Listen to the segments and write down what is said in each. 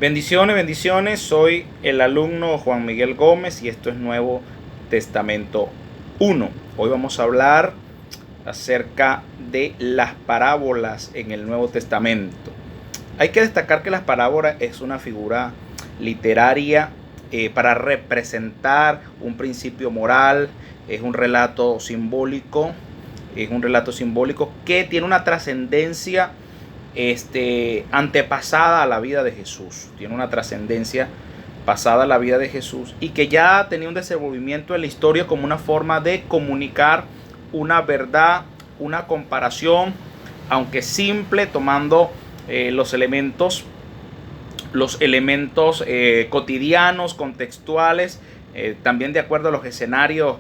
Bendiciones, bendiciones. Soy el alumno Juan Miguel Gómez y esto es Nuevo Testamento 1. Hoy vamos a hablar acerca de las parábolas en el Nuevo Testamento. Hay que destacar que las parábolas es una figura literaria para representar un principio moral. Es un relato simbólico. Que tiene una trascendencia antepasada a la vida de Jesús. Tiene una trascendencia pasada a la vida de Jesús y que ya tenía un desenvolvimiento en la historia como una forma de comunicar una verdad, una comparación, aunque simple, tomando los elementos cotidianos, contextuales, también de acuerdo a los escenarios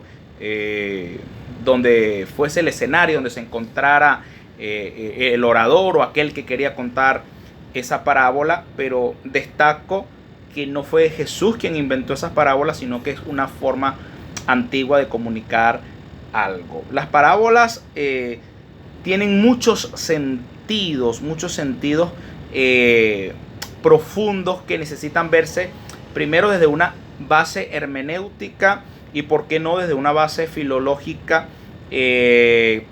donde fuese el escenario donde se encontrara el orador o aquel que quería contar esa parábola. Pero destaco que no fue Jesús quien inventó esas parábolas, sino que es una forma antigua de comunicar algo. Las parábolas tienen muchos sentidos profundos que necesitan verse primero desde una base hermenéutica y por qué no desde una base filológica,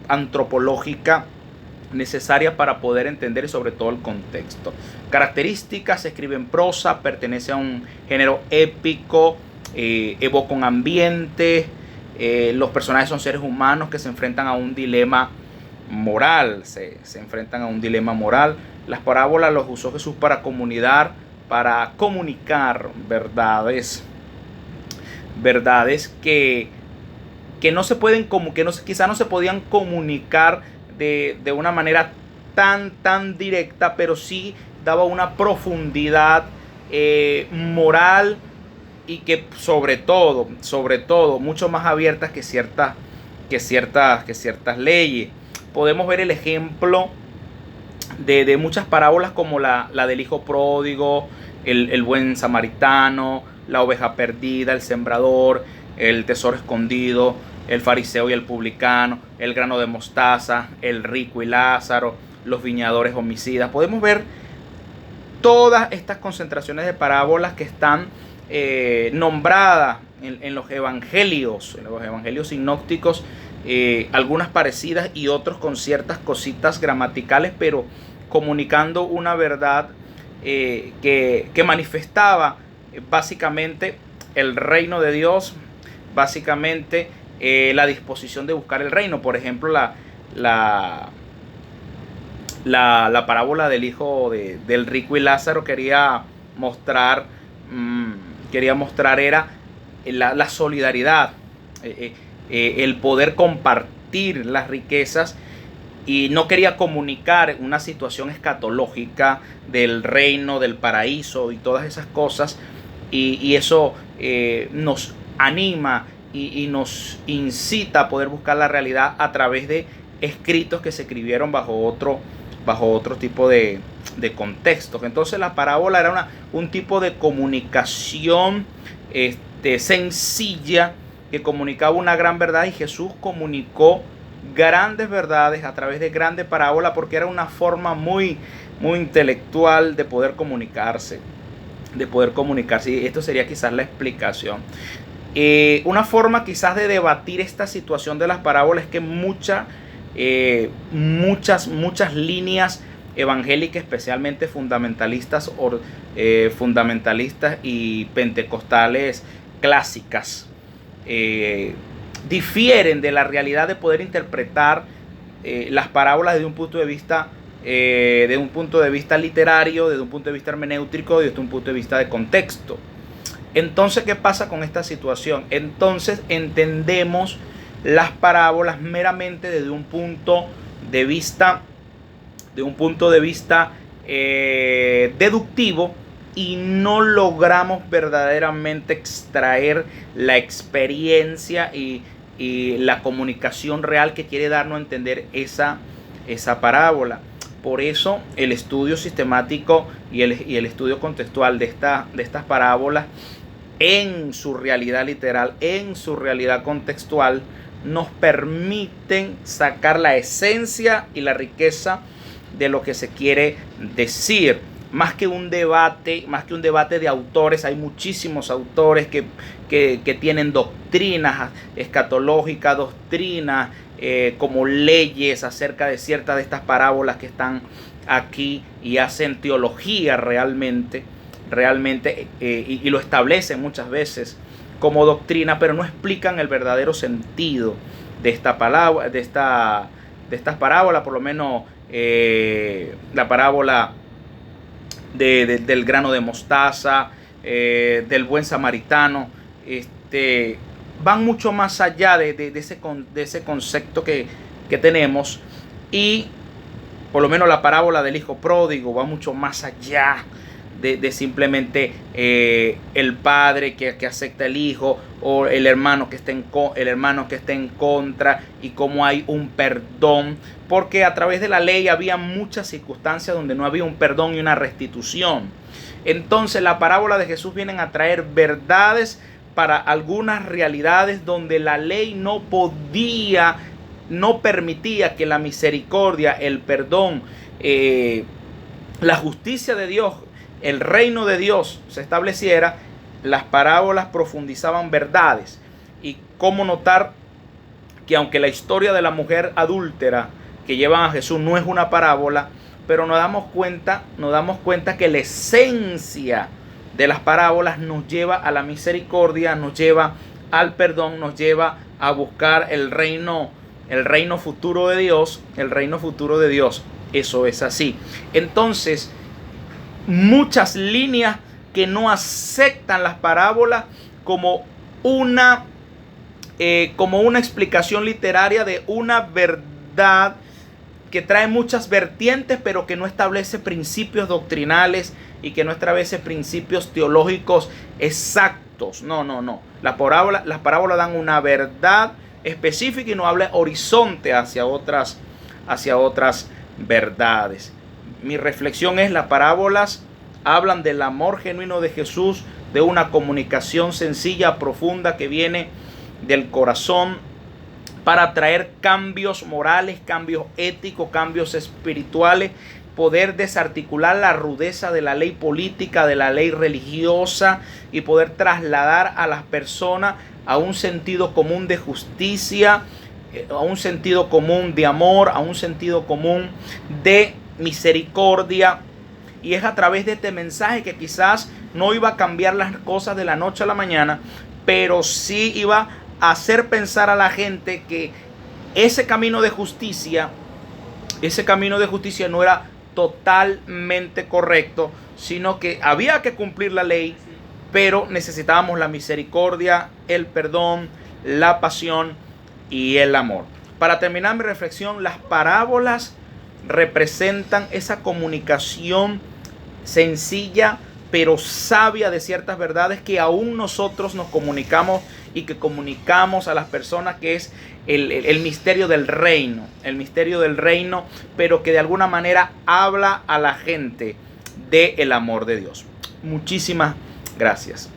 antropológica, necesaria para poder entender y sobre todo el contexto. Características: se escribe en prosa, pertenece a un género épico, evoca un ambiente, los personajes son seres humanos que se enfrentan a un dilema moral, se enfrentan a un dilema moral. Las parábolas los usó Jesús para comunicar verdades que no se pueden, como que no, quizá no se podían comunicar de una manera tan directa, pero sí daba una profundidad moral y que sobre todo mucho más abiertas que ciertas leyes. Podemos ver el ejemplo de muchas parábolas como la del hijo pródigo, el buen samaritano, la oveja perdida, el sembrador, el tesoro escondido, el fariseo y el publicano, el grano de mostaza, el rico y Lázaro, los viñadores homicidas. Podemos ver todas estas concentraciones de parábolas que están nombradas en los evangelios sinópticos, algunas parecidas y otros con ciertas cositas gramaticales, pero comunicando una verdad que manifestaba básicamente el reino de Dios, básicamente la disposición de buscar el reino. Por ejemplo, la parábola del hijo del rico y Lázaro quería mostrar era la solidaridad, el poder compartir las riquezas, y no quería comunicar una situación escatológica del reino, del paraíso y todas esas cosas. Y eso nos anima y nos incita a poder buscar la realidad a través de escritos que se escribieron bajo otro tipo de contextos. Entonces la parábola era un tipo de comunicación sencilla, que comunicaba una gran verdad, y Jesús comunicó grandes verdades a través de grandes parábolas porque era una forma muy intelectual de poder comunicarse. Y esto sería quizás la explicación. Una forma quizás de debatir esta situación de las parábolas es que muchas líneas evangélicas, especialmente fundamentalistas y pentecostales clásicas, difieren de la realidad de poder interpretar las parábolas desde un punto de vista literario, desde un punto de vista hermenéutico, desde un punto de vista de contexto. Entonces, ¿qué pasa con esta situación? Entonces entendemos las parábolas meramente desde un punto de vista deductivo, y no logramos verdaderamente extraer la experiencia y la comunicación real que quiere darnos a entender esa parábola. Por eso el estudio sistemático y el estudio contextual de estas parábolas en su realidad literal, en su realidad contextual, nos permiten sacar la esencia y la riqueza de lo que se quiere decir. más que un debate de autores. Hay muchísimos autores que tienen doctrinas escatológicas, doctrinas como leyes acerca de ciertas de estas parábolas que están aquí, y hacen teología realmente, y lo establecen muchas veces como doctrina, pero no explican el verdadero sentido de esta palabra, de estas parábolas. Por lo menos la parábola del grano de mostaza, del buen samaritano, van mucho más allá de ese concepto que tenemos. Y por lo menos la parábola del hijo pródigo va mucho más allá de simplemente el padre que acepta el hijo, o el hermano que está en contra, y cómo hay un perdón, porque a través de la ley había muchas circunstancias donde no había un perdón y una restitución. Entonces la parábola de Jesús viene a traer verdades para algunas realidades donde la ley no permitía que la misericordia, el perdón, la justicia de Dios, el reino de Dios se estableciera. Las parábolas profundizaban verdades. Y cómo notar que aunque la historia de la mujer adúltera que llevan a Jesús no es una parábola, pero nos damos cuenta que la esencia de las parábolas nos lleva a la misericordia, nos lleva al perdón, nos lleva a buscar el reino futuro de Dios, Eso es así. Entonces, muchas líneas que no aceptan las parábolas como una explicación literaria de una verdad que trae muchas vertientes, pero que no establece principios doctrinales y que no establece principios teológicos exactos. No. Las parábolas dan una verdad específica y no habla horizonte hacia otras verdades. Mi reflexión es: las parábolas hablan del amor genuino de Jesús, de una comunicación sencilla, profunda, que viene del corazón para traer cambios morales, cambios éticos, cambios espirituales, poder desarticular la rudeza de la ley política, de la ley religiosa, y poder trasladar a las personas a un sentido común de justicia, a un sentido común de amor, a un sentido común de misericordia. Y es a través de este mensaje que quizás no iba a cambiar las cosas de la noche a la mañana, pero sí iba a hacer pensar a la gente que ese camino de justicia no era totalmente correcto, sino que había que cumplir la ley, pero necesitábamos la misericordia, el perdón, la pasión y el amor. Para terminar mi reflexión, las parábolas representan esa comunicación sencilla pero sabia de ciertas verdades que aún nosotros nos comunicamos y que comunicamos a las personas, que es el misterio del reino, pero que de alguna manera habla a la gente del amor de Dios. Muchísimas gracias.